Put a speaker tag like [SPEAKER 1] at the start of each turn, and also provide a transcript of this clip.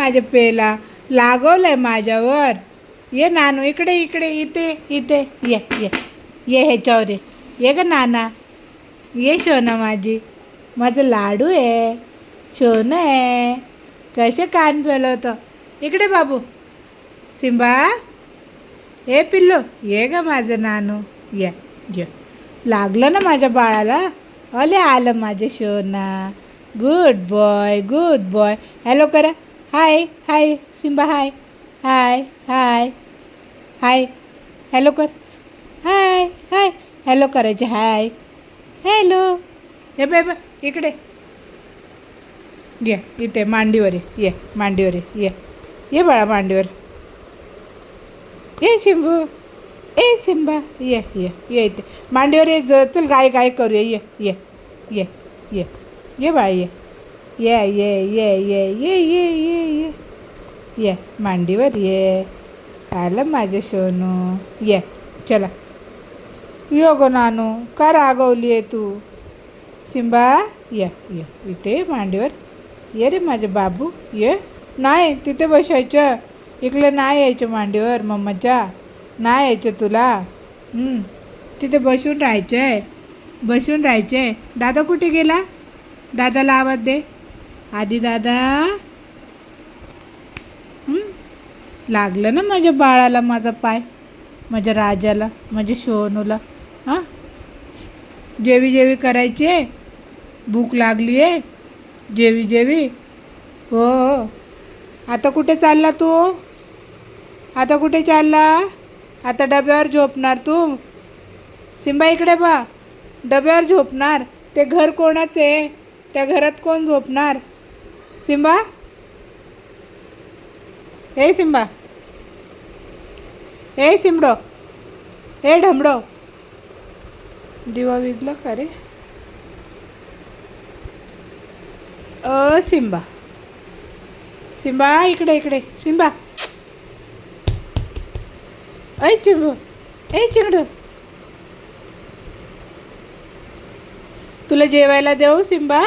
[SPEAKER 1] माझ्या पेला लागवलंय माझ्यावर. ये नानू इकडे इकडे इथे इथे ये ये ये ह्याच्यावर ये ग नाना. ये शोना माझी, माझं लाडू आहे, शोनं आहे. कसे कान फिरवतो. इकडे बाबू सिंबा. हे पिल्लू ये ग माझं नानू. ये ये लागलं ना माझ्या बाळाला. अले आलं माझं शोना. Good boy good boy. Hello करा. हाय हाय सिंबा. हाय हाय हाय हाय. हॅलो कर. हाय हाय. हॅलो करायचे. Hi hello. हे बाय बाय इकडे ये. इथे मांडीवर ये मांडीवर ये ये बाळा मांडीवर. ये शिंबू. ए सिंबा ये ये ये इथे मांडीवर ये. चल गाय गाय करूया. ये ये ये ये ये बाळा ये ये ये ये ये ये ये ये ये ये मांडीवर ये. आलं माझं सोनू. ये चला. यो गो नानू का रागवली आहे तू. सिंबा ये ये इथे मांडीवर ये रे माझे बाबू. ये नाही तिथे बसायचं. इकडे नाही यायचं मांडीवर मम्माच्या. नाही यायचं तुला. तिथे बसून राहायचं आहे. बसून राहायचं आहे. दादा कुठे गेला. दादाला आवाज दे. आधी दादा. लागलं ना माझ्या बाळाला माझा पाय, माझ्या राजाला, माझ्या शोनूला. हां जेवी जेवी करायचे. भूक लागली आहे. जेवी जेवी. हो हो. आता कुठे चालला तू. आता कुठे चालला. आता डब्यावर झोपणार तू. सिंबा इकडे बा. डब्यावर झोपणार. ते घर कोणाचं आहे. त्या घरात कोण झोपणार. सिंबा. हे सिंबा. हे सिमडो. हे ढमडो. दिवा विजला का रे. सिंबा. सिंबा इकडे इकडे. सिंबा. ऐ चिंबू. ए चिंगडू. तुला जेवायला देऊ सिंबा.